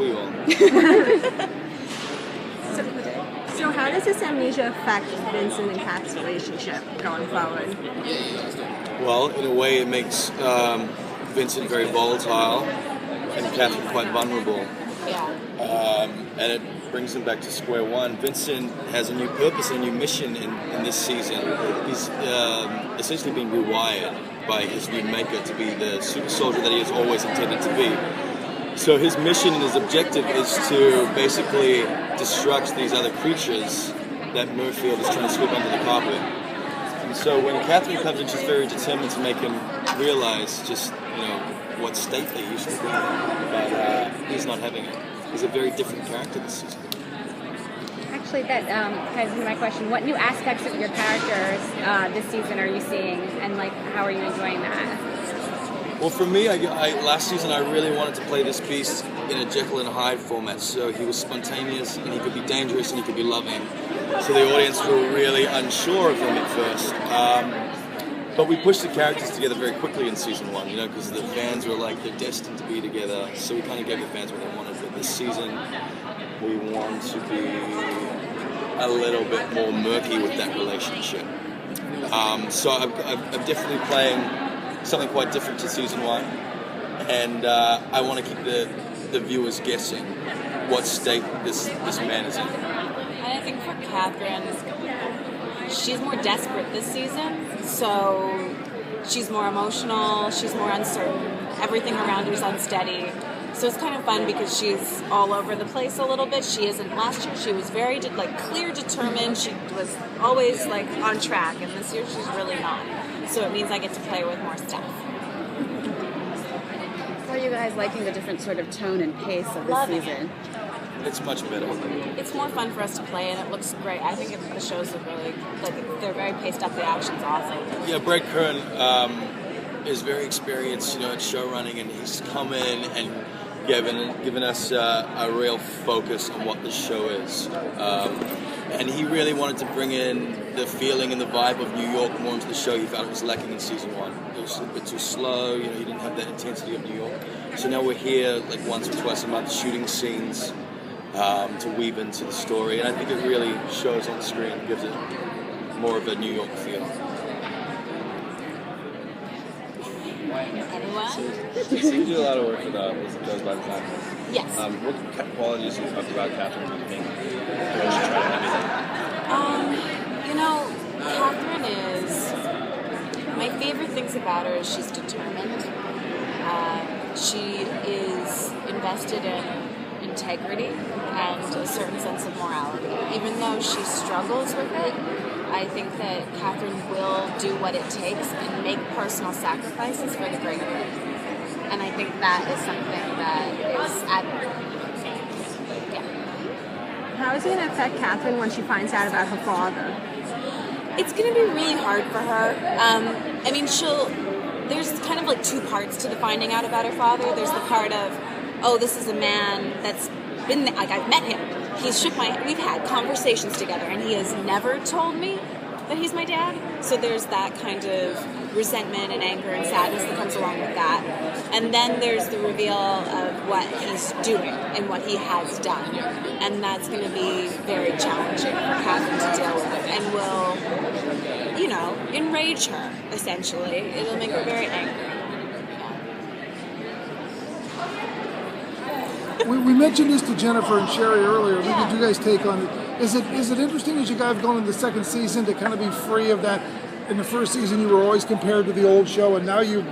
we all. So how does this amnesia affect Vincent and Kat's relationship going forward? Well, in a way, it makes Vincent very volatile and Catherine quite vulnerable. And it brings him back to square one. Vincent has a new purpose, a new mission in this season. He's essentially being rewired by his new maker to be the super soldier that he has always intended to be. So his mission and his objective is to basically destruct these other creatures that Murfield is trying to sweep under the carpet. And so when Catherine comes in, she's very determined to make him realize just, what state they used to be in. But he's not having it. He's a very different character this season. Actually, that ties into my question. What new aspects of your characters this season are you seeing, and how are you enjoying that? Well, for me, last season I really wanted to play this beast in a Jekyll and Hyde format, so he was spontaneous and he could be dangerous and he could be loving. So the audience were really unsure of him at first. But we pushed the characters together very quickly in season one, because the fans were they're destined to be together. So we kind of gave the fans what they wanted. But this season, we want to be a little bit more murky with that relationship. So I'm definitely playing something quite different to season one, and I want to keep the viewers guessing what state this man is in. And I think for Catherine, she's more desperate this season, so she's more emotional, she's more uncertain, everything around her is unsteady. So it's kind of fun because she's all over the place a little bit. She isn't. Last year she was very clear, determined. She was always on track, and this year she's really not. So it means I get to play with more stuff. How are you guys liking the different sort of tone and pace of this season? It's much better. It's more fun for us to play, and it looks great. I think the shows are really, they're very paced up. The action's awesome. Yeah, Brett Kern is very experienced, at show running, and he's come in and given us a real focus on what the show is. And he really wanted to bring in the feeling and the vibe of New York more into the show. He felt it was lacking in season one. It was a bit too slow, he didn't have that intensity of New York. So now we're here once or twice a month shooting scenes to weave into the story. And I think it really shows on screen, gives it more of a New York feel. Anyone? You seem to do a lot of work with Goes by Design. Yes. What qualities do you talk about Catherine do you think should try to emulate? Catherine is, my favorite things about her is she's determined. She is invested in integrity and a certain sense of morality. Even though she struggles with it, I think that Catherine will do what it takes and make personal sacrifices for the greater good. And I think that is something that is admirable. Yeah. How is it going to affect Catherine when she finds out about her father? It's going to be really hard for her. There's kind of two parts to the finding out about her father. There's the part of, this is a man that's been, I've met him. We've had conversations together, and he has never told me that he's my dad. So there's that kind of resentment and anger and sadness that comes along with that. And then there's the reveal of what he's doing and what he has done. And that's going to be very challenging for Catherine to deal with, and will, enrage her, essentially. It'll make her very angry. We mentioned this to Jennifer and Sherry earlier. What did you guys take on it? Is it interesting as you guys have gone into the second season to kind of be free of that? In the first season, you were always compared to the old show, and now you've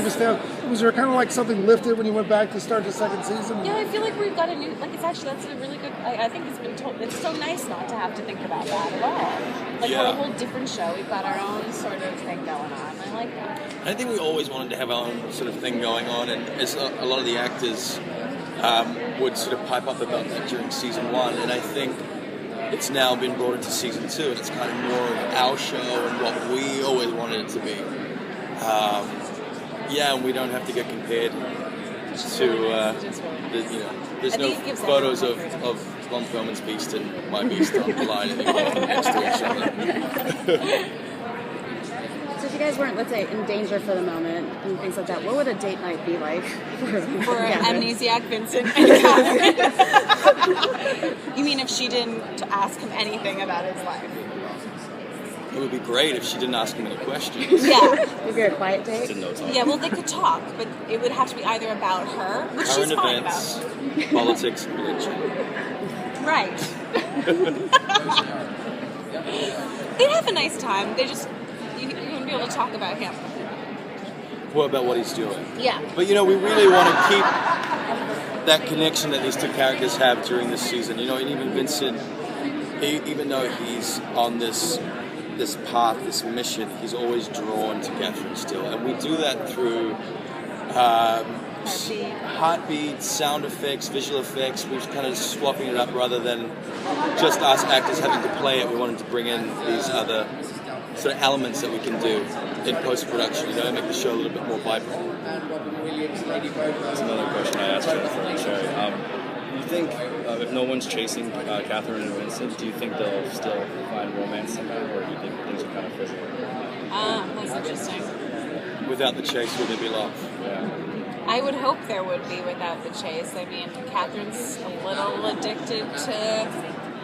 established. Was there kind of something lifted when you went back to start the second season? Yeah, I feel like we've got a new. That's a really good. I think it's been told. It's so nice not to have to think about that at all. We're a whole different show. We've got our own sort of thing going on. I like that. I think we always wanted to have our own sort of thing going on, and as a lot of the actors would sort of pipe up about that during season one, and I think it's now been brought into season two, and it's kind of more of our show and what we always wanted it to be. And we don't have to get compared to, there's no photos of Ron Perlman's Beast and my Beast on the line anymore next to each other. So if you guys guys weren't, let's say, in danger for the moment and things like that, what would a date night be like For amnesiac Vincent and Catherine? You mean if she didn't ask him anything about his life? It would be great if she didn't ask him any questions. Yeah. Maybe a quiet date? Didn't know it's on. Yeah, well, they could talk, but it would have to be either about her, which Current she's fine events, about. politics, and religion. Right. They'd have a nice time. They just, you wouldn't be able to talk about him. What about what he's doing? Yeah. But we really want to keep that connection that these two characters have during this season. And even Vincent, even though he's on this path, this mission, he's always drawn to Catherine still. And we do that through heartbeats, sound effects, visual effects. We're kind of swapping it up rather than just us actors having to play it. We wanted to bring in these other sort of elements that we can do in post-production, and make the show a little bit more vibrant. That's another question I asked Jennifer and Sherry. You think if no one's chasing Catherine and Vincent, do you think they'll still find romance somehow, or do you think things are kind of fizzling? That's interesting. Without the chase, would there be love? Yeah. I would hope there would be without the chase. I mean, Catherine's a little addicted to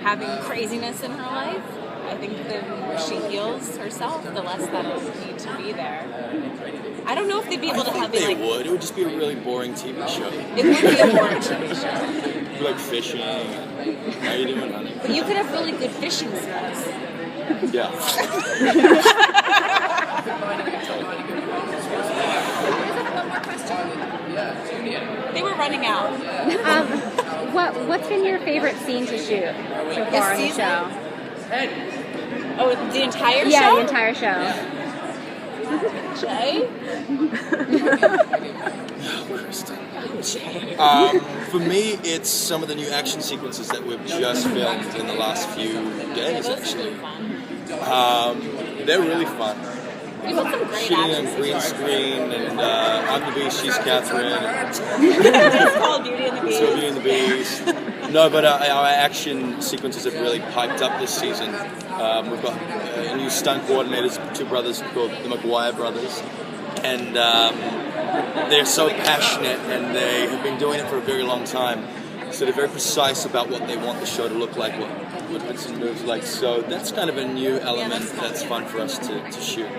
having craziness in her life. I think the more she heals herself, the less that'll need to be there. I don't know if they'd be able to have It would just be a really boring TV show. It would be a boring TV show. It'd be like fishing. How you doing, honey? But you could have really good fishing skills. Yeah. They were running out. What's been your favorite scene to shoot so far on the season? show? Oh, the entire show? Yeah, the entire show. Jay? Kristin. For me, it's some of the new action sequences that we've just filmed in the last few days, actually. They're really fun. We've got some great Shooting action on green screen, and I'm the Beast, she's Catherine. It's called Beauty and the Beast. So Beauty and the Beast. No, but our action sequences have really piped up this season. We've got new stunt coordinators, two brothers called the McGuire brothers, and they're so passionate, and they have been doing it for a very long time. So they're very precise about what they want the show to look like, what Vincent moves like. So that's kind of a new element that's fun for us to shoot.